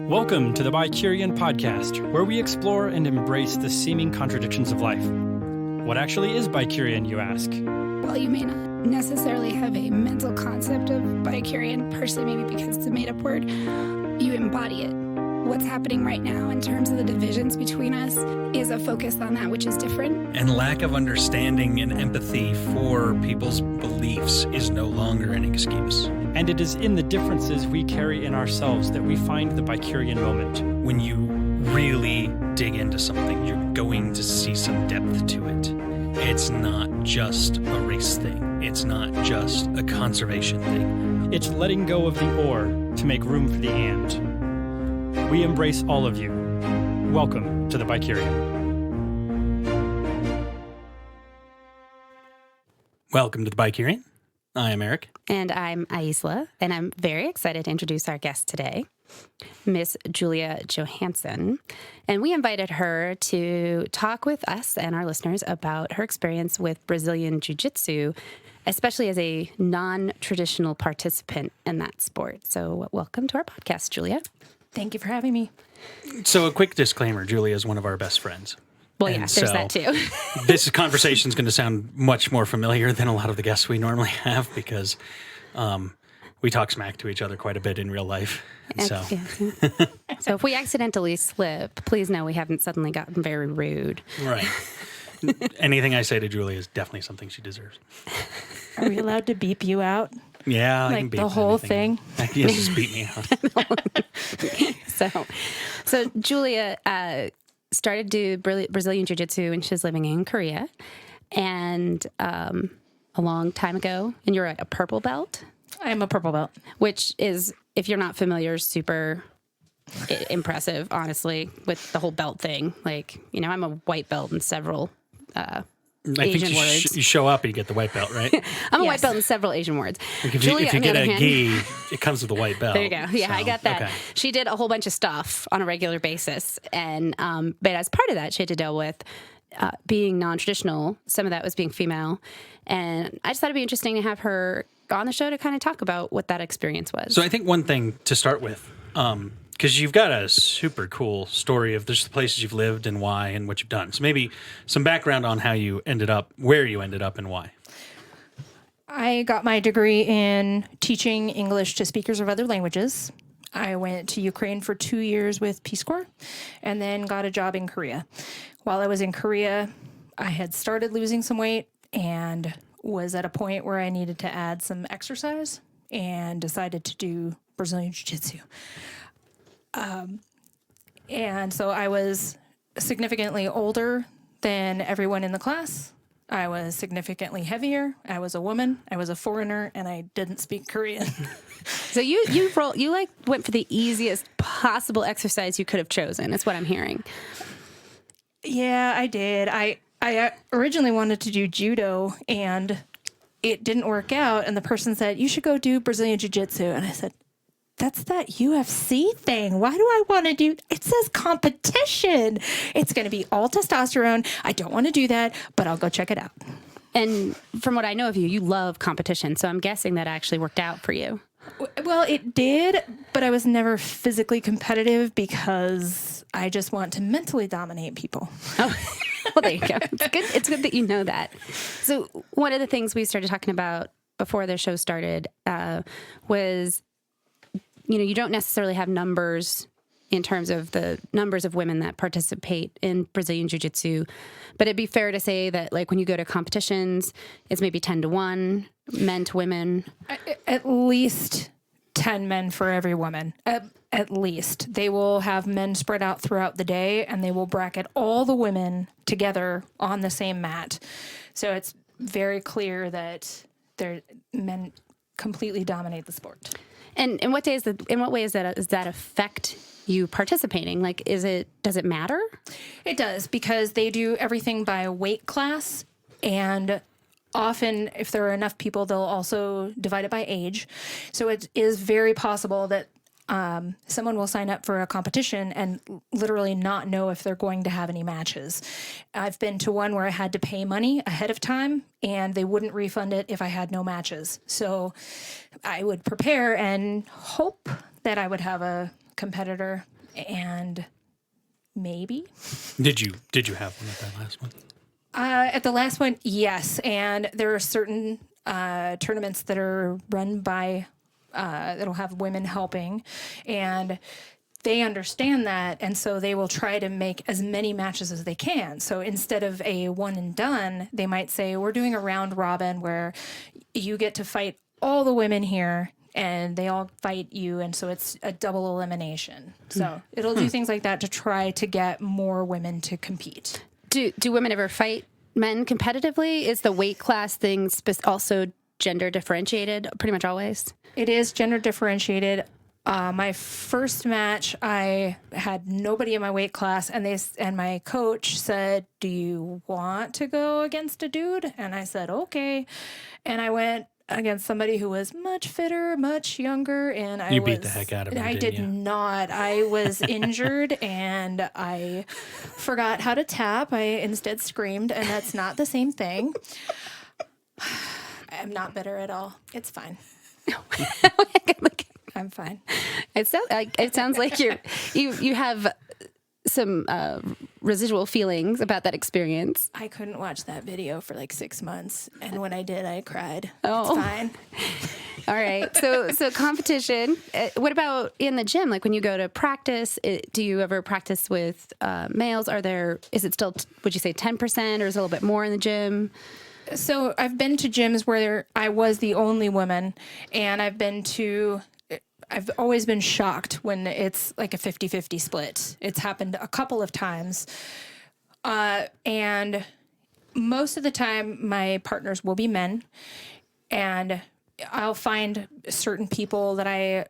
Welcome to the BiCurean podcast, where we explore and embrace the seeming contradictions of life. What actually is BiCurean, you ask? Well, you may not necessarily have a mental concept of BiCurean, partially maybe because it's a made-up word. You embody it. What's happening right now in terms of the divisions between us is a focus on that which is different. And lack of understanding and empathy for people's beliefs is no longer an excuse. And it is in the differences we carry in ourselves that we find the BiCurean moment. When you really dig into something, you're going to see some depth to it. It's not just a race thing. It's not just a conservation thing. It's letting go of the or to make room for the and. We embrace all of you. Welcome to the BiCurean. Welcome to the BiCurean. I am Eric. And I'm Aisla, and I'm very excited to introduce our guest today, Miss Julia Johansson. And we invited her to talk with us and our listeners about her experience with Brazilian Jiu-Jitsu, especially as a non-traditional participant in that sport. So welcome to our podcast, Julia. Thank you for having me. So a quick disclaimer, Julia is one of our best friends. Well, yeah, there's that too. This conversation is going to sound much more familiar than a lot of the guests we normally have because we talk smack to each other quite a bit in real life. So if we accidentally slip, please know we haven't suddenly gotten very rude. Right. Anything I say to Julia is definitely something she deserves. Are we allowed to beep you out? Yeah, like I can beep the whole anything. thing. Yeah, just beat me out. So Julia started to do Brazilian Jiu-Jitsu when she was living in Korea, and a long time ago. And you're at a purple belt. I'm a purple belt, which is, if you're not familiar, super impressive. Honestly, with the whole belt thing. Like, you know, I'm a white belt in several Asian words. You show up and you get the white belt, right? I'm a white belt in several Asian words. Like if Julia, you get a hand, gi, it comes with a white belt. There you go. Yeah, so, I got that. Okay. She did a whole bunch of stuff on a regular basis. And but as part of that, she had to deal with being non-traditional. Some of that was being female. And I just thought it'd be interesting to have her on the show to kind of talk about what that experience was. So I think one thing to start with, because you've got a super cool story of just the places you've lived and why and what you've done. So maybe some background on how you ended up, where you ended up and why. I got my degree in teaching English to speakers of other languages. I went to Ukraine for 2 years with Peace Corps and then got a job in Korea. While I was in Korea, I had started losing some weight and was at a point where I needed to add some exercise and decided to do Brazilian Jiu-Jitsu. And so I was significantly older than everyone in the class. I was significantly heavier. I was a woman. I was a foreigner, and I didn't speak Korean. So you went for the easiest possible exercise you could have chosen. That's what I'm hearing. Yeah, I did. I originally wanted to do judo, and it didn't work out. And the person said, "You should go do Brazilian Jiu-Jitsu." And I said, "That's that UFC thing. Why do I want to do? It says competition. It's going to be all testosterone. I don't want to do that, but I'll go check it out." And from what I know of you, you love competition. So I'm guessing that actually worked out for you. Well, it did, but I was never physically competitive because I just want to mentally dominate people. Oh, well, there you go. It's good that you know that. So one of the things we started talking about before the show started was, you know, you don't necessarily have numbers in terms of the numbers of women that participate in Brazilian Jiu-Jitsu, but it'd be fair to say that, like, when you go to competitions, it's maybe 10-1, men to women. At least 10 men for every woman. At least. They will have men spread out throughout the day, and they will bracket all the women together on the same mat. So it's very clear that men completely dominate the sport. And in what ways does that affect you participating? Like, does it matter? It does, because they do everything by weight class, and often if there are enough people, they'll also divide it by age. So it is very possible that someone will sign up for a competition and literally not know if they're going to have any matches. I've been to one where I had to pay money ahead of time and they wouldn't refund it if I had no matches. So I would prepare and hope that I would have a competitor. and maybe. Did you have one at that last one? At the last one, yes. And there are certain tournaments that are run by, that'll have women helping. And they understand that. And so they will try to make as many matches as they can. So instead of a one and done, they might say, we're doing a round robin where you get to fight all the women here and they all fight you. And so it's a double elimination. So it'll do things like that to try to get more women to compete. Do women ever fight men competitively? Is the weight class thing also gender differentiated pretty much always? It is gender differentiated. My first match, I had nobody in my weight class, and my coach said, "Do you want to go against a dude?" And I said, "Okay." And I went against somebody who was much fitter, much younger, and You beat the heck out of him, I didn't did you? not. I was injured, and I forgot how to tap. I instead screamed, and that's not the same thing. I'm not bitter at all. It's fine. I'm fine. It sounds like you have some residual feelings about that experience. I couldn't watch that video for like 6 months, and when I did, I cried. Oh. It's fine. All right. So competition. What about in the gym? Like when you go to practice, do you ever practice with males? Is it still, would you say 10% or is it a little bit more in the gym? So I've been to gyms where I was the only woman, and I've always been shocked when it's like a 50-50 split. It's happened a couple of times. And most of the time, my partners will be men. And I'll find certain people that I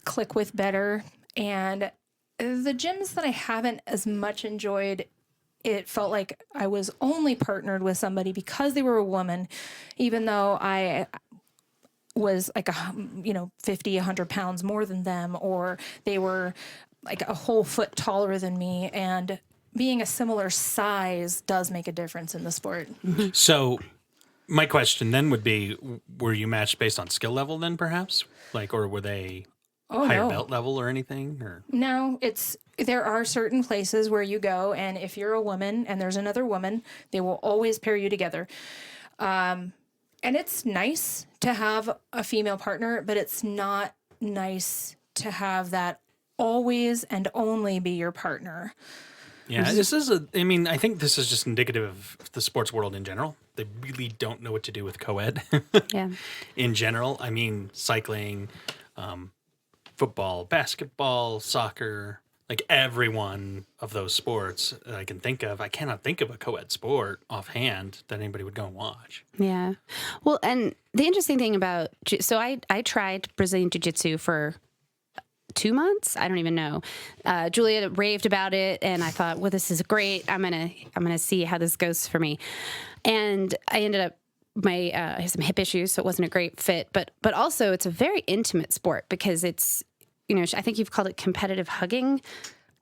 click with better. And the gyms that I haven't as much enjoyed, it felt like I was only partnered with somebody because they were a woman, even though I was like 50, 100 pounds more than them, or they were like a whole foot taller than me. And being a similar size does make a difference in the sport. So my question then would be, were you matched based on skill level then perhaps? Or were they higher belt level or anything? Or No, there are certain places where you go, and if you're a woman and there's another woman, they will always pair you together. And it's nice to have a female partner, but it's not nice to have that always and only be your partner. Yeah, I think this is just indicative of the sports world in general. They really don't know what to do with co-ed. Yeah. In general, I mean, cycling, football, basketball, soccer, like every one of those sports that I can think of. I cannot think of a co-ed sport offhand that anybody would go and watch. Yeah. Well, and the interesting thing about, so I tried Brazilian Jiu-Jitsu for 2 months. I don't even know. Julia raved about it, and I thought, well, this is great. I'm gonna see how this goes for me. And I ended up, I have some hip issues, so it wasn't a great fit. But also, it's a very intimate sport because it's, I think you've called it competitive hugging.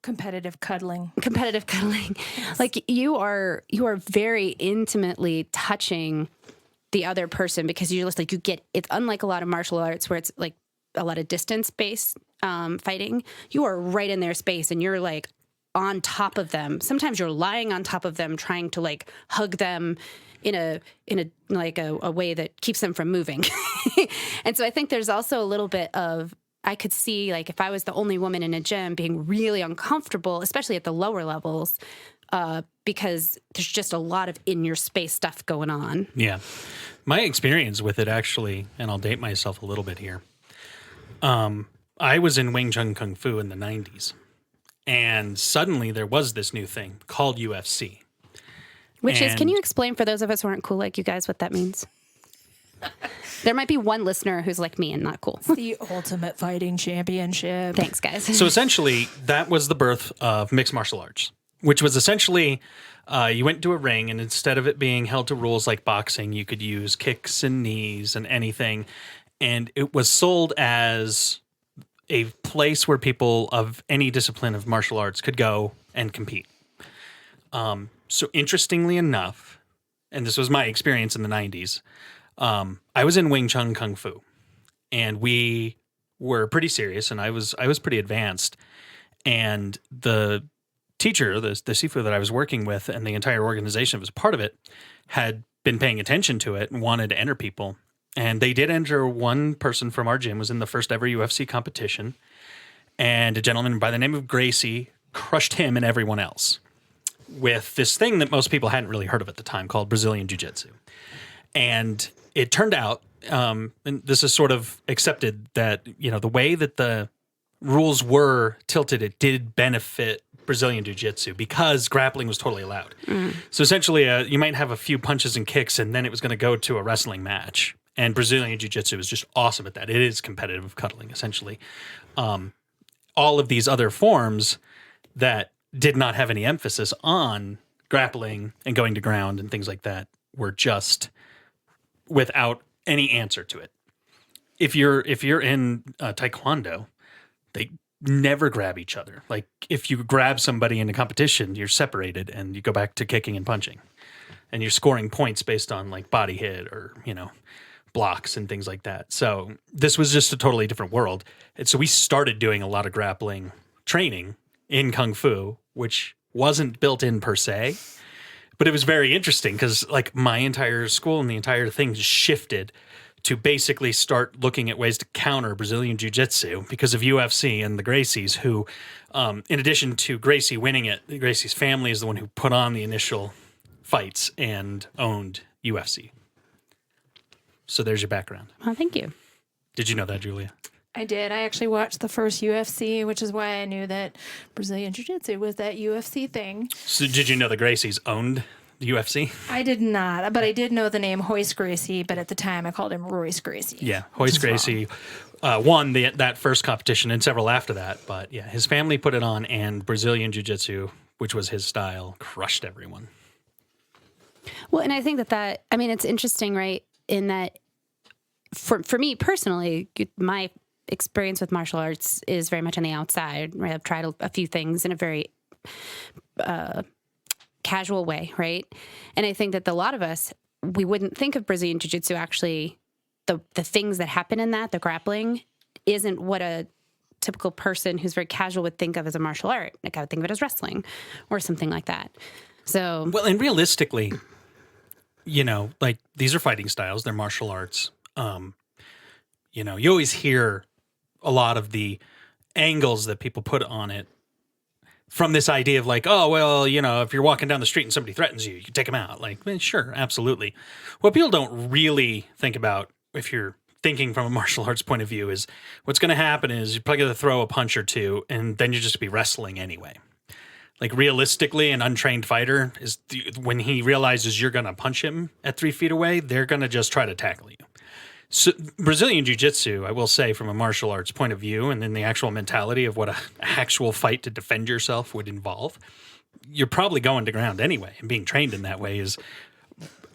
Competitive cuddling. Yes. Like you are very intimately touching the other person because you're just like, it's unlike a lot of martial arts where it's like a lot of distance-based fighting. You are right in their space and you're like on top of them. Sometimes you're lying on top of them, trying to like hug them in a way that keeps them from moving. And so I think there's also a little bit of, I could see, like, if I was the only woman in a gym being really uncomfortable, especially at the lower levels, because there's just a lot of in-your-space stuff going on. Yeah. My experience with it, actually, and I'll date myself a little bit here, I was in Wing Chun Kung Fu in the 90s, and suddenly there was this new thing called UFC. Can you explain for those of us who aren't cool like you guys what that means? There might be one listener who's like me and not cool. It's the Ultimate Fighting Championship. Thanks, guys. So essentially, that was the birth of mixed martial arts, which was essentially you went to a ring, and instead of it being held to rules like boxing, you could use kicks and knees and anything. And it was sold as a place where people of any discipline of martial arts could go and compete. So interestingly enough, and this was my experience in the 90s, I was in Wing Chun Kung Fu, and we were pretty serious, and I was pretty advanced. And the teacher, the Sifu that I was working with, and the entire organization that was part of it, had been paying attention to it and wanted to enter people. And they did enter one person from our gym, was in the first ever UFC competition. And a gentleman by the name of Gracie crushed him and everyone else with this thing that most people hadn't really heard of at the time called Brazilian Jiu-Jitsu. And it turned out, and this is sort of accepted, that, the way that the rules were tilted, it did benefit Brazilian Jiu-Jitsu because grappling was totally allowed. So essentially, you might have a few punches and kicks, and then it was going to go to a wrestling match. And Brazilian Jiu-Jitsu is just awesome at that. It is competitive cuddling, essentially. All of these other forms that did not have any emphasis on grappling and going to ground and things like that were just without any answer to it. If you're in Taekwondo, they never grab each other. Like, if you grab somebody in a competition, you're separated and you go back to kicking and punching. And you're scoring points based on like body hit or, blocks and things like that. So this was just a totally different world. And so we started doing a lot of grappling training in Kung Fu, which wasn't built in per se, but it was very interesting because like my entire school and the entire thing shifted to basically start looking at ways to counter Brazilian Jiu-Jitsu because of UFC and the Gracies, who, in addition to Gracie winning it, Gracie's family is the one who put on the initial fights and owned UFC. So there's your background. Well, thank you. Did you know that, Julia? I did. I actually watched the first UFC, which is why I knew that Brazilian Jiu-Jitsu was that UFC thing. So did you know the Gracies owned the UFC? I did not, but I did know the name Hoist Gracie, but at the time I called him Royce Gracie. Yeah, Hoist Gracie won that first competition and several after that. But yeah, his family put it on, and Brazilian Jiu-Jitsu, which was his style, crushed everyone. Well, and I think that it's interesting, right, in that for me personally, my experience with martial arts is very much on the outside, right? I've tried a few things in a very casual way, right? And I think that a lot of us, we wouldn't think of Brazilian Jiu-Jitsu actually, the things that happen in that, the grappling, isn't what a typical person who's very casual would think of as a martial art. Like I would think of it as wrestling or something like that. So, well, and realistically, like these are fighting styles, they're martial arts. You always hear a lot of the angles that people put on it from this idea of like, oh, well, if you're walking down the street and somebody threatens you, you can take them out. Like, sure, absolutely. What people don't really think about, if you're thinking from a martial arts point of view, is what's going to happen is you're probably going to throw a punch or two, and then you're just be wrestling anyway. Like realistically, an untrained fighter is when he realizes you're going to punch him at 3 feet away, they're going to just try to tackle you. So Brazilian Jiu-Jitsu, I will say, from a martial arts point of view, and then the actual mentality of what an actual fight to defend yourself would involve, you're probably going to ground anyway, and being trained in that way is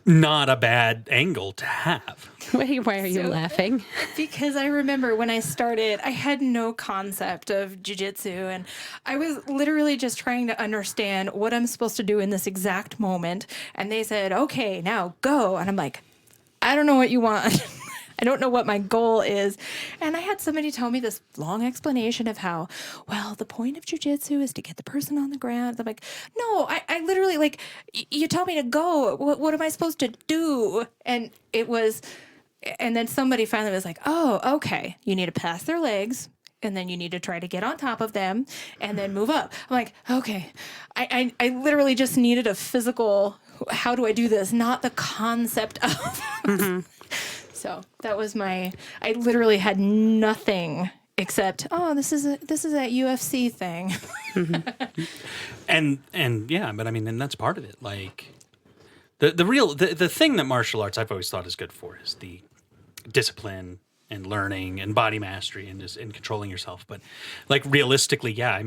not a bad angle to have. Why are you laughing? Because I remember when I started, I had no concept of jiu-jitsu, and I was literally just trying to understand what I'm supposed to do in this exact moment. And they said, okay, now go. And I'm like, I don't know what you want. I don't know what my goal is. And I had somebody tell me this long explanation of how, well, the point of jiu-jitsu is to get the person on the ground. I'm like, no, I literally, like, you tell me to go. What am I supposed to do? And then somebody finally was like, oh, okay. You need to pass their legs, and then you need to try to get on top of them and then move up. I'm like, okay. I literally just needed a physical, how do I do this? Not the concept of Mm-hmm. So that was I literally had nothing except, oh, this is that UFC thing. Mm-hmm. and yeah, but and that's part of it. Like the thing that martial arts I've always thought is good for is the discipline and learning and body mastery and just in controlling yourself. But like realistically, yeah,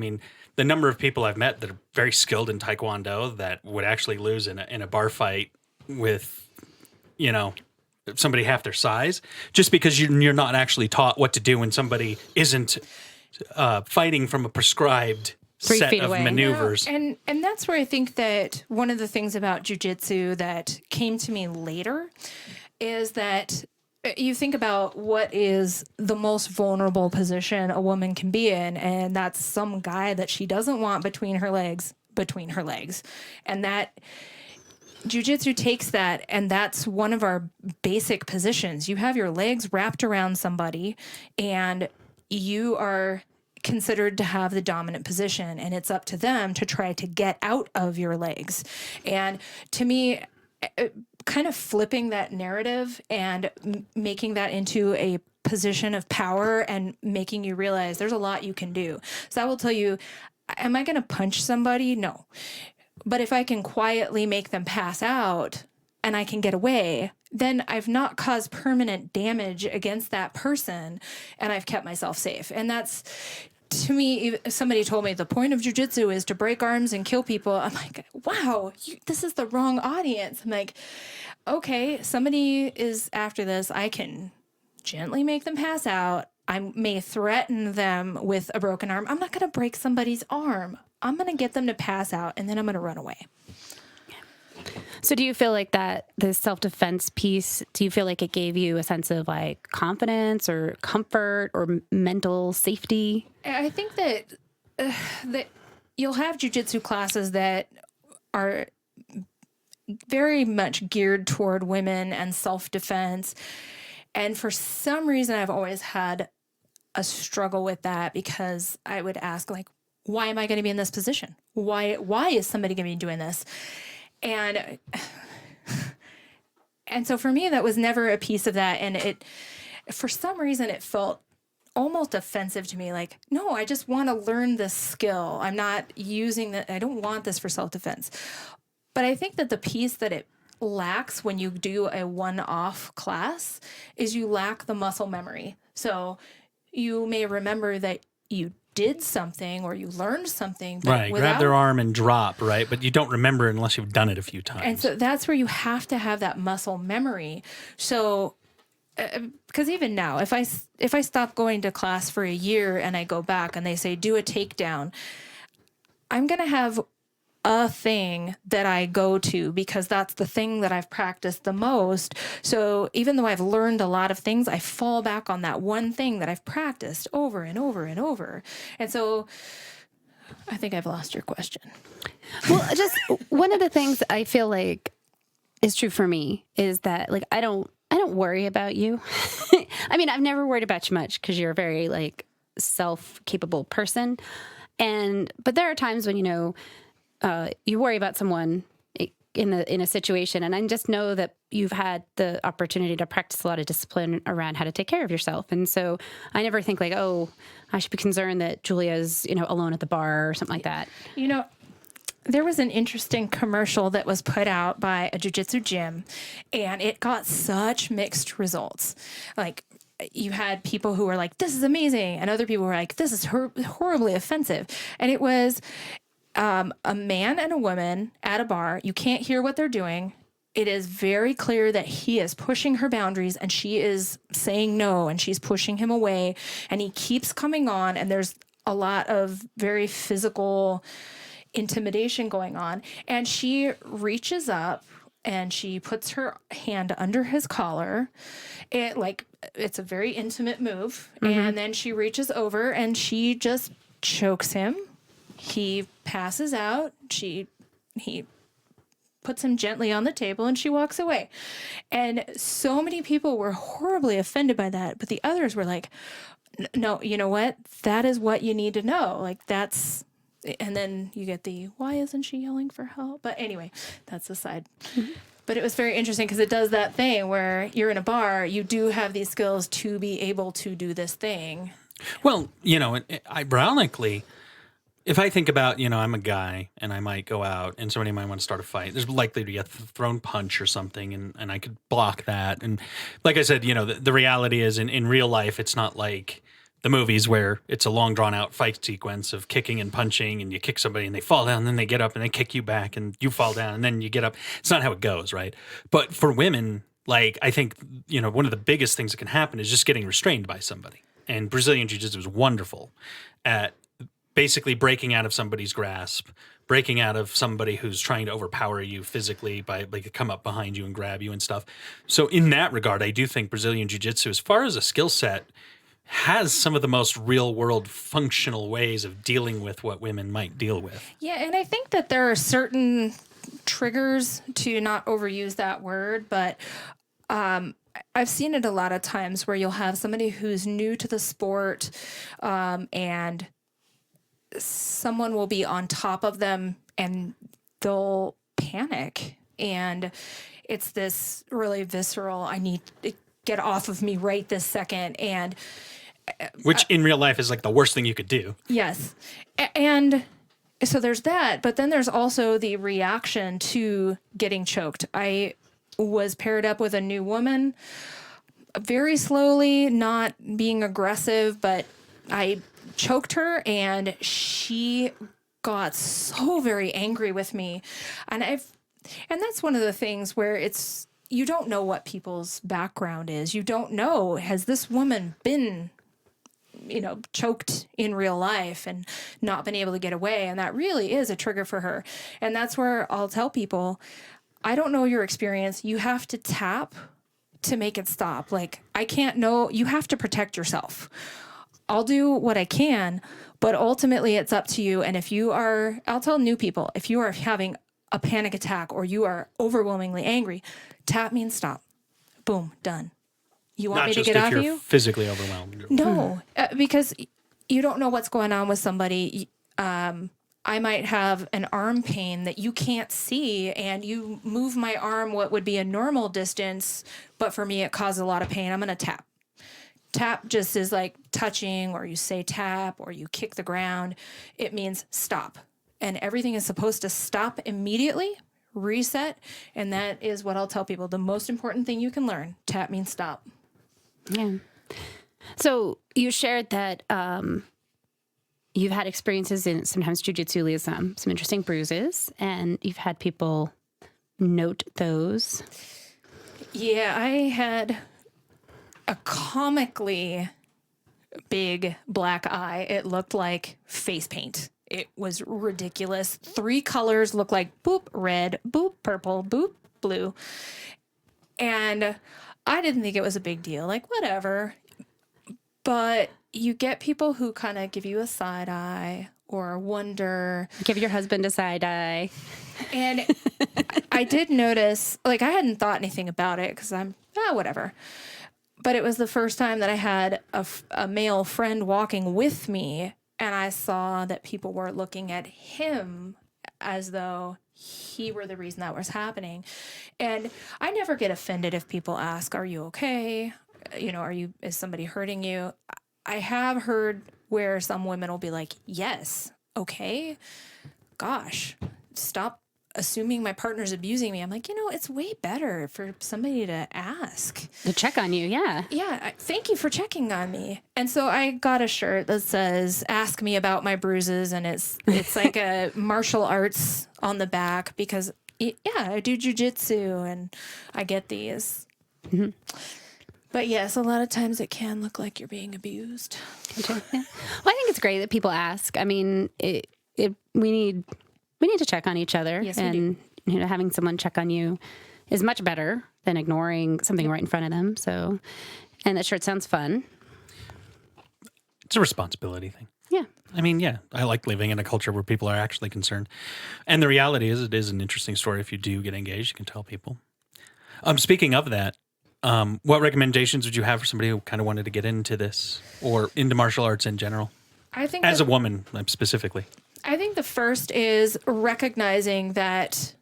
the number of people I've met that are very skilled in Taekwondo that would actually lose in a bar fight with, somebody half their size, just because you're not actually taught what to do when somebody isn't fighting from a prescribed 3 set feet of away. maneuvers. And that's where I think that one of the things about jiu-jitsu that came to me later is that you think about what is the most vulnerable position a woman can be in, and that's some guy that she doesn't want between her legs. And that jiu-jitsu takes that, and that's one of our basic positions. You have your legs wrapped around somebody, and you are considered to have the dominant position, and it's up to them to try to get out of your legs. And to me, kind of flipping that narrative and making that into a position of power and making you realize there's a lot you can do. So I will tell you, am I going to punch somebody? No. But if I can quietly make them pass out and I can get away, then I've not caused permanent damage against that person, and I've kept myself safe. And that's, to me, if somebody told me the point of jiu-jitsu is to break arms and kill people, I'm like, wow, this is the wrong audience. I'm like, okay, somebody is after this. I can gently make them pass out. I may threaten them with a broken arm. I'm not going to break somebody's arm. I'm going to get them to pass out, and then I'm going to run away. So do you feel like that the self-defense piece, do you feel like it gave you a sense of like confidence or comfort or mental safety? I think that that you'll have jiu-jitsu classes that are very much geared toward women and self-defense. And for some reason, I've always had a struggle with that, because I would ask, like, why am I going to be in this position? Why is somebody going to be doing this? And so for me, that was never a piece of that. And for some reason, it felt almost offensive to me. Like, no, I just want to learn this skill. I'm not using that. I don't want this for self-defense. But I think that the piece that it lacks when you do a one-off class is you lack the muscle memory. So you may remember that you did something or you learned something. But right, grab their arm and drop, right? But you don't remember unless you've done it a few times. And so that's where you have to have that muscle memory. So, because even now, if I stop going to class for a year and I go back and they say, do a takedown, I'm going to have a thing that I go to because that's the thing that I've practiced the most. So even though I've learned a lot of things, I fall back on that one thing that I've practiced over and over and over. And so I think I've lost your question. Well, just one of the things I feel like is true for me is that, like, I don't worry about you. I mean, I've never worried about you much because you're a very, like, self-capable person. But there are times when, you worry about someone in a situation, and I just know that you've had the opportunity to practice a lot of discipline around how to take care of yourself. And so I never think like, oh, I should be concerned that Julia's, alone at the bar or something like that. There was an interesting commercial that was put out by a jiu-jitsu gym, and it got such mixed results. Like, you had people who were like, this is amazing, and other people were like, this is horribly offensive. And it was a man and a woman at a bar. You can't hear what they're doing. It is very clear that he is pushing her boundaries and she is saying no, and she's pushing him away, and he keeps coming on, and there's a lot of very physical intimidation going on. And she reaches up and she puts her hand under his collar. It's a very intimate move. Mm-hmm. And then she reaches over and she just chokes him. He passes out. He puts him gently on the table and she walks away. And so many people were horribly offended by that. But the others were like, no, you know what? That is what you need to know. Like, that's, and then you get the, why isn't she yelling for help? But anyway, that's aside. Mm-hmm. But it was very interesting because it does that thing where you're in a bar, you do have these skills to be able to do this thing. Well, ironically, if I think about, I'm a guy and I might go out and somebody might want to start a fight, there's likely to be a thrown punch or something, and I could block that. And like I said, the reality is in real life, it's not like the movies where it's a long drawn out fight sequence of kicking and punching, and you kick somebody and they fall down, and then they get up and they kick you back and you fall down and then you get up. It's not how it goes, right? But for women, like, I think, one of the biggest things that can happen is just getting restrained by somebody. And Brazilian Jiu-Jitsu is wonderful at basically breaking out of somebody's grasp, breaking out of somebody who's trying to overpower you physically by like come up behind you and grab you and stuff. So in that regard, I do think Brazilian Jiu-Jitsu, as far as a skill set, has some of the most real world functional ways of dealing with what women might deal with. Yeah, and I think that there are certain triggers, to not overuse that word, but I've seen it a lot of times where you'll have somebody who's new to the sport, and someone will be on top of them and they'll panic. And it's this really visceral, I need to get off of me right this second. And which in real life is like the worst thing you could do. yes. And so there's that, but then there's also the reaction to getting choked. I was paired up with a new woman very slowly, not being aggressive, but I choked her and she got so very angry with me. And that's one of the things where you don't know what people's background is. You don't know, has this woman been, choked in real life and not been able to get away? And that really is a trigger for her. And that's where I'll tell people, I don't know your experience. You have to tap to make it stop. Like, I can't know. You have to protect yourself. I'll do what I can, but ultimately it's up to you. And I'll tell new people, if you are having a panic attack or you are overwhelmingly angry, tap me and stop. Boom, done. You want Not me to just get if off you're you? physically overwhelmed. No, because you don't know what's going on with somebody. I might have an arm pain that you can't see, and you move my arm what would be a normal distance, but for me it causes a lot of pain. I'm going to tap. Tap just is like touching, or you say tap, or you kick the ground. It means stop. And everything is supposed to stop immediately, reset, and that is what I'll tell people. The most important thing you can learn, tap means stop. Yeah. So you shared that you've had experiences in sometimes jiu-jitsu leaves some interesting bruises, and you've had people note those. Yeah, I had a comically big black eye. It looked like face paint. It was ridiculous. 3 colors looked like boop red, boop purple, boop blue. And I didn't think it was a big deal. Like, whatever. But you get people who kind of give you a side eye or wonder. Give your husband a side eye. And I did notice, like, I hadn't thought anything about it because I'm, whatever. But it was the first time that I had a male friend walking with me, and I saw that people were looking at him as though he were the reason that was happening. And I never get offended if people ask, are you okay? Is somebody hurting you? I have heard where some women will be like, yes, okay, gosh, stop assuming my partner's abusing me. I'm like, it's way better for somebody to ask. To check on you, yeah. Yeah, thank you for checking on me. And so I got a shirt that says, ask me about my bruises, and it's like a martial arts on the back because, I do jiu-jitsu and I get these. Mm-hmm. But yes, a lot of times it can look like you're being abused. Yeah. Well, I think it's great that people ask. I mean, we need to check on each other. Yes, and we do. Having someone check on you is much better than ignoring something right in front of them. So, and that shirt sounds fun. It's a responsibility thing. Yeah. I mean, yeah, I like living in a culture where people are actually concerned. And the reality is, it is an interesting story. If you do get engaged, you can tell people. Speaking of that, what recommendations would you have for somebody who kind of wanted to get into this or into martial arts in general? I think as a woman, specifically. I think the first is recognizing that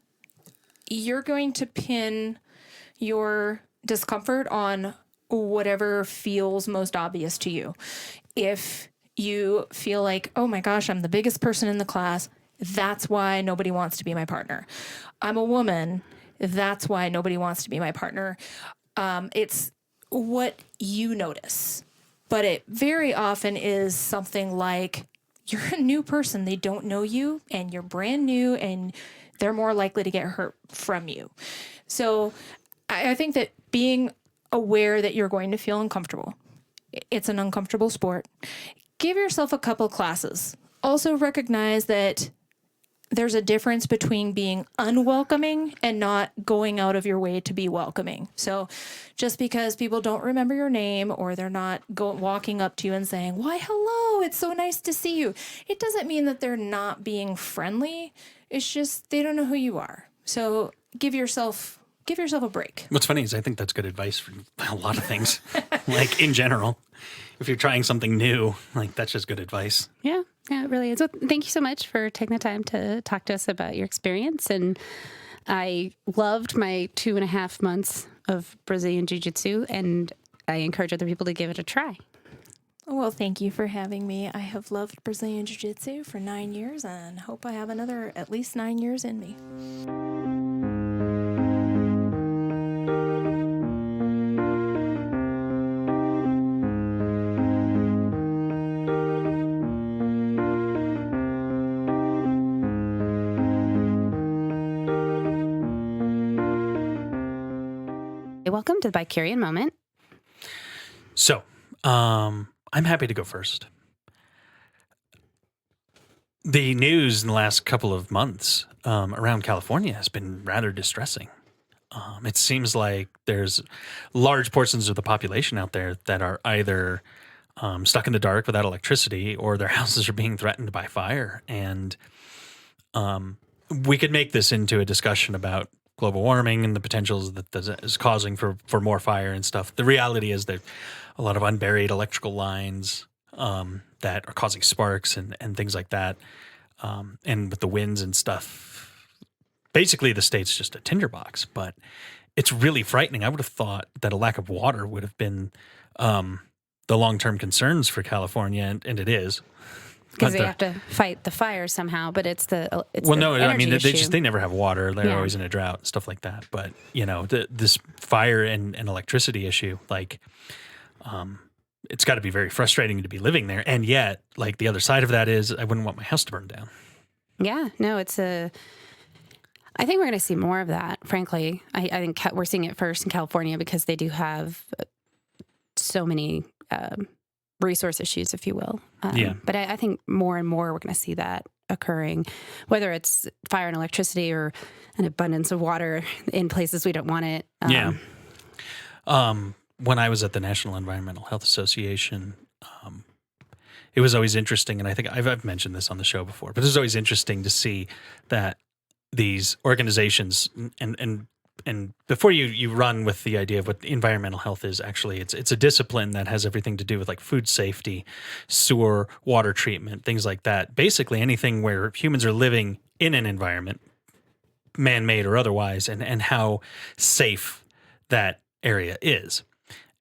you're going to pin your discomfort on whatever feels most obvious to you. If you feel like, oh my gosh, I'm the biggest person in the class, that's why nobody wants to be my partner. I'm a woman, that's why nobody wants to be my partner. It's what you notice. But it very often is something like, you're a new person, they don't know you, and you're brand new, and they're more likely to get hurt from you. So I think that being aware that you're going to feel uncomfortable, it's an uncomfortable sport. Give yourself a couple classes. Also recognize that there's a difference between being unwelcoming and not going out of your way to be welcoming. So just because people don't remember your name or they're not walking up to you and saying, "Why, hello, it's so nice to see you," it doesn't mean that they're not being friendly. It's just they don't know who you are. So give yourself a break. What's funny is I think that's good advice for a lot of things, like in general. If you're trying something new, like that's just good advice. Yeah, it really is. Well, thank you so much for taking the time to talk to us about your experience. And I loved my 2.5 months of Brazilian Jiu-Jitsu, and I encourage other people to give it a try. Well, thank you for having me. I have loved Brazilian Jiu-Jitsu for 9 years and hope I have another at least 9 years in me. Welcome to the BiCurean moment. So, I'm happy to go first. The news in the last couple of months around California has been rather distressing. It seems like there's large portions of the population out there that are either stuck in the dark without electricity or their houses are being threatened by fire. And we could make this into a discussion about global warming and the potentials that is causing for more fire and stuff. The reality is that a lot of unburied electrical lines that are causing sparks and things like that. And with the winds and stuff, basically the state's just a tinderbox, but it's really frightening. I would have thought that a lack of water would have been the long-term concerns for California, and it is. Because they have to fight the fire somehow, but it's the they never have water. They're always in a drought and stuff like that. But this fire and electricity issue, like, it's got to be very frustrating to be living there. And yet, like, the other side of that is, I wouldn't want my house to burn down. Yeah, no, I think we're going to see more of that. Frankly, I think we're seeing it first in California because they do have so many resource issues, if you will. But I think more and more we're going to see that occurring, whether it's fire and electricity or an abundance of water in places we don't want it. When I was at the National Environmental Health Association, it was always interesting, and I think I've mentioned this on the show before, but it was always interesting to see that these organizations and before you run with the idea of what environmental health is, actually, it's a discipline that has everything to do with like food safety, sewer, water treatment, things like that. Basically anything where humans are living in an environment, man-made or otherwise, and how safe that area is.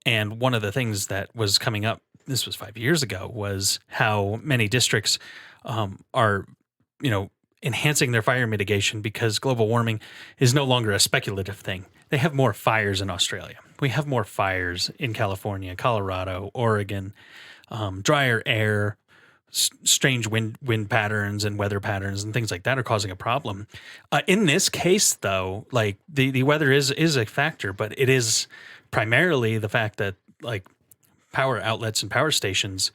And one of the things that was coming up, this was 5 years ago, was how many districts are, enhancing their fire mitigation because global warming is no longer a speculative thing. They have more fires in Australia. We have more fires in California, Colorado, Oregon, drier air, strange wind patterns and weather patterns and things like that are causing a problem. In this case, though, like the weather is a factor, but it is primarily the fact that like power outlets and power stations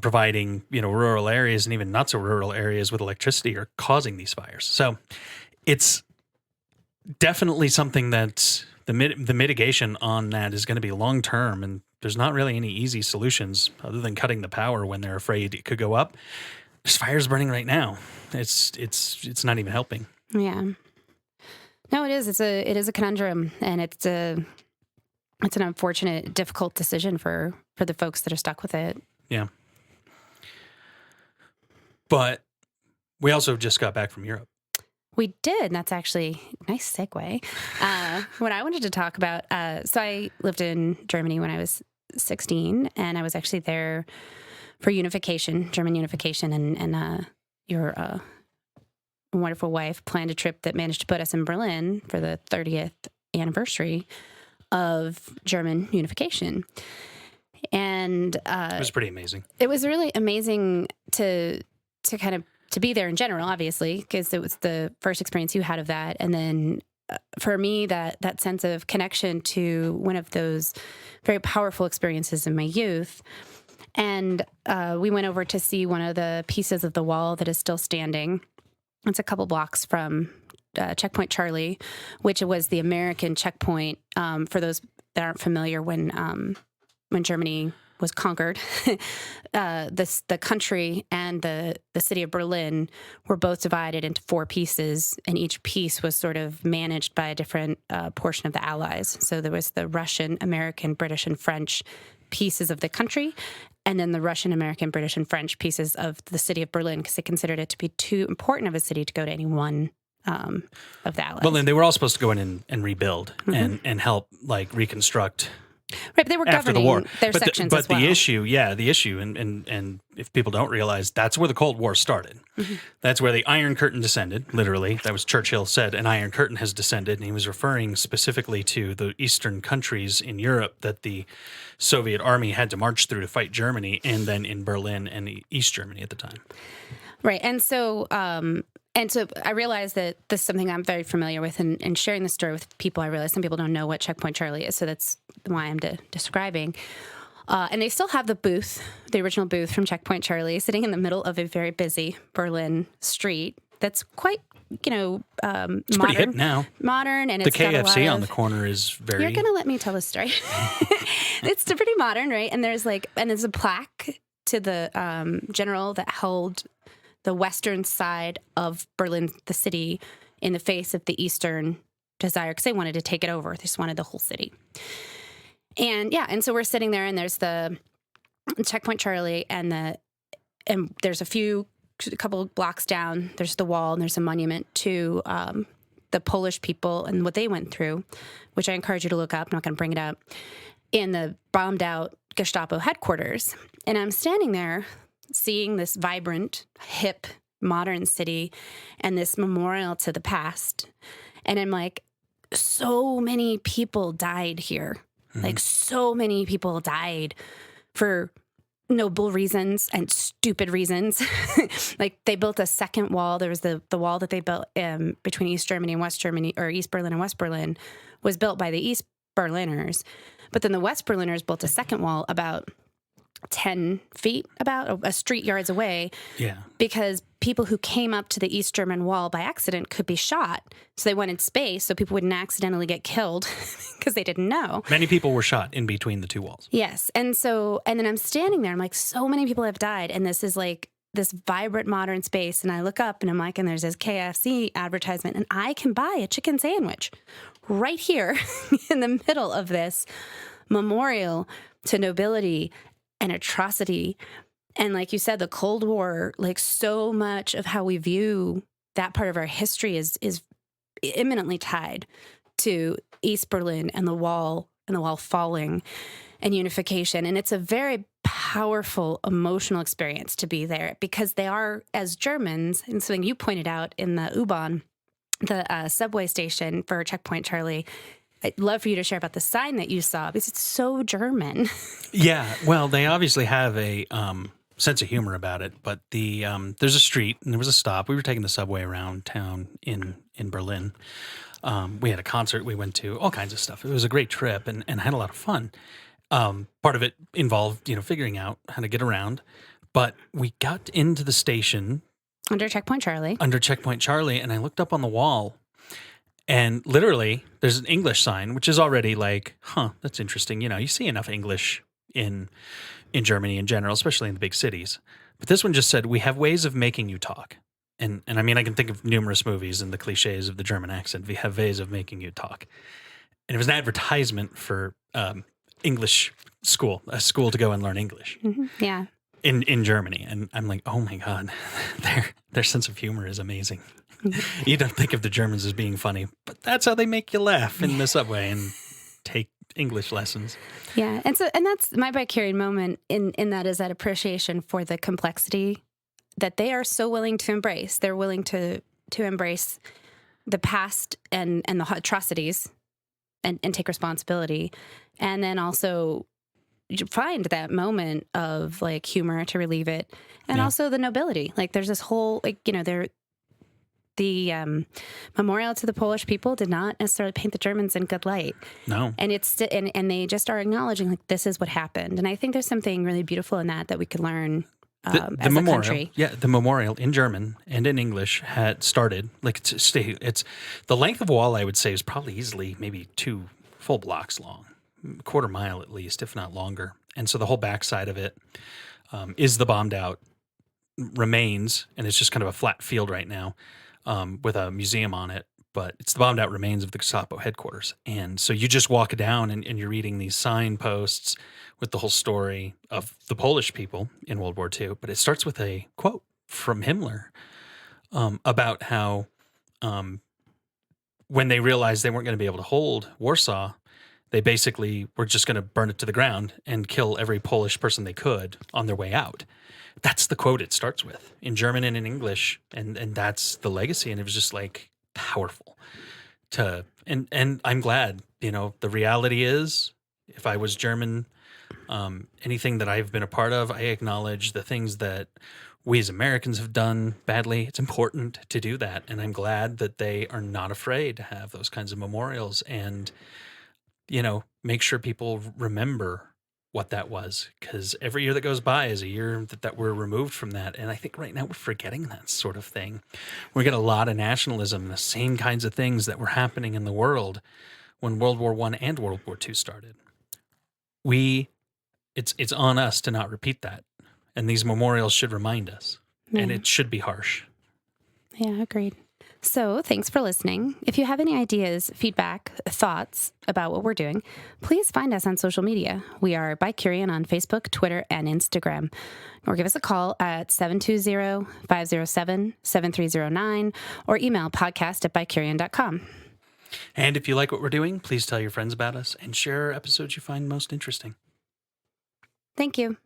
providing, rural areas and even not so rural areas with electricity are causing these fires. So it's definitely something that the mitigation on that is going to be long term, and there's not really any easy solutions other than cutting the power when they're afraid it could go up. There's fires burning right now. It's not even helping. Yeah. No, it is. It is a conundrum, and it's an unfortunate, difficult decision for the folks that are stuck with it. Yeah. But we also just got back from Europe. We did. And that's actually a nice segue. What I wanted to talk about, so I lived in Germany when I was 16, and I was actually there for unification, German unification, and your wonderful wife planned a trip that managed to put us in Berlin for the 30th anniversary of German unification. And it was pretty amazing. It was really amazing to kind of to be there in general, obviously, because it was the first experience you had of that. And then for me, that sense of connection to one of those very powerful experiences in my youth. And we went over to see one of the pieces of the wall that is still standing. It's a couple blocks from Checkpoint Charlie, which was the American checkpoint. For those that aren't familiar, when Germany was conquered, the country and the city of Berlin were both divided into 4 pieces, and each piece was sort of managed by a different portion of the Allies. So there was the Russian, American, British, and French pieces of the country, and then the Russian, American, British, and French pieces of the city of Berlin, because they considered it to be too important of a city to go to any one of the Allies. Well, then they were all supposed to go in and rebuild and help like reconstruct. Right, but they were After the governing war. their But sections but as well. the issue, and if people don't realize, that's where the Cold War started. That's where the Iron Curtain descended, literally. That was Churchill said, an Iron Curtain has descended, and he was referring specifically to the eastern countries in Europe that the Soviet army had to march through to fight Germany, and then in Berlin and East Germany at the time. Right, and so I realized that this is something I'm very familiar with, and sharing this story with people, I realize some people don't know what Checkpoint Charlie is, so that's why I'm describing. And they still have the booth, the original booth from Checkpoint Charlie, sitting in the middle of a very busy Berlin street that's quite, It's modern. pretty hip now. Modern, and The it's got a lot KFC on of- the corner is very... You're going to let me tell the story. It's pretty modern, right? And there's a plaque to the general that held the western side of Berlin, the city, in the face of the eastern desire, because they wanted to take it over. They just wanted the whole city. And so we're sitting there, and there's the Checkpoint Charlie, and there's a couple blocks down, there's the wall, and there's a monument to the Polish people and what they went through, which I encourage you to look up. I'm not going to bring it up, in the bombed out Gestapo headquarters. And I'm standing there seeing this vibrant, hip, modern city and this memorial to the past. And I'm like, so many people died here. Like, so many people died for noble reasons and stupid reasons. Like, they built a second wall. There was the wall that they built between East Germany and West Germany, or East Berlin and West Berlin, was built by the East Berliners. But then the West Berliners built a second wall about 10 feet, about a street yards away. Yeah. Because people who came up to the East German wall by accident could be shot. So they wanted space so people wouldn't accidentally get killed because they didn't know. Many people were shot in between the 2 walls. Yes. And then I'm standing there. I'm like, so many people have died. And this is like this vibrant modern space. And I look up and I'm like, and there's this KFC advertisement, and I can buy a chicken sandwich right here in the middle of this memorial to nobility and atrocity. And like you said, the Cold War, like, so much of how we view that part of our history is imminently tied to East Berlin and the wall falling and unification. And it's a very powerful emotional experience to be there, because they are, as Germans, and something you pointed out in the U-Bahn, the subway station for Checkpoint Charlie, I'd love for you to share about the sign that you saw, because it's so German. Yeah, well, they obviously have a sense of humor about it, but there's a street and there was a stop. We were taking the subway around town in Berlin. We had a concert we went to, all kinds of stuff. It was a great trip, and I had a lot of fun. Part of it involved, figuring out how to get around, but we got into the station Under Checkpoint Charlie, and I looked up on the wall. And literally, there's an English sign, which is already like, that's interesting. You see enough English in Germany in general, especially in the big cities. But this one just said, "We have ways of making you talk." And I mean, I can think of numerous movies and the cliches of the German accent. We have ways of making you talk. And it was an advertisement for English school, a school to go and learn English. Mm-hmm. Yeah. In Germany. And I'm like, oh my God, their sense of humor is amazing. You don't think of the Germans as being funny, but that's how they make you laugh in the subway and take English lessons. Yeah. And that's my BiCurean moment in that, is that appreciation for the complexity that they are so willing to embrace. They're willing to embrace the past and the atrocities and take responsibility. And then also find that moment of like humor to relieve it. And also the nobility. Like, there's this whole, the memorial to the Polish people did not necessarily paint the Germans in good light. No. And and they just are acknowledging, like, this is what happened. And I think there's something really beautiful in that we could learn as a country. Yeah, the memorial in German and in English had started. Like it's the length of wall. I would say is probably easily maybe 2 full blocks long, a quarter mile at least, if not longer. And so the whole backside of it is the bombed out remains, and it's just kind of a flat field right now with a museum on it. But it's the bombed out remains of the Gestapo headquarters. And so you just walk down and you're reading these signposts with the whole story of the Polish people in World War II. But it starts with a quote from Himmler about how when they realized they weren't going to be able to hold Warsaw, they basically were just going to burn it to the ground and kill every Polish person they could on their way out. That's the quote it starts with in German and in English. And that's the legacy. And it was just like, powerful and I'm glad, the reality is if I was German, anything that I've been a part of, I acknowledge the things that we as Americans have done badly. It's important to do that. And I'm glad that they are not afraid to have those kinds of memorials and, make sure people remember what that was, because every year that goes by is a year that we're removed from that. And I think right now we're forgetting that sort of thing. We get a lot of nationalism, the same kinds of things that were happening in the world when World War I and World War II started. It's on us to not repeat that. And these memorials should remind us. Yeah. And it should be harsh. Yeah, agreed. So thanks for listening. If you have any ideas, feedback, thoughts about what we're doing, please find us on social media. We are BiCurean on Facebook, Twitter, and Instagram. Or give us a call at 720-507-7309 or email podcast@bicurean.com. And if you like what we're doing, please tell your friends about us and share episodes you find most interesting. Thank you.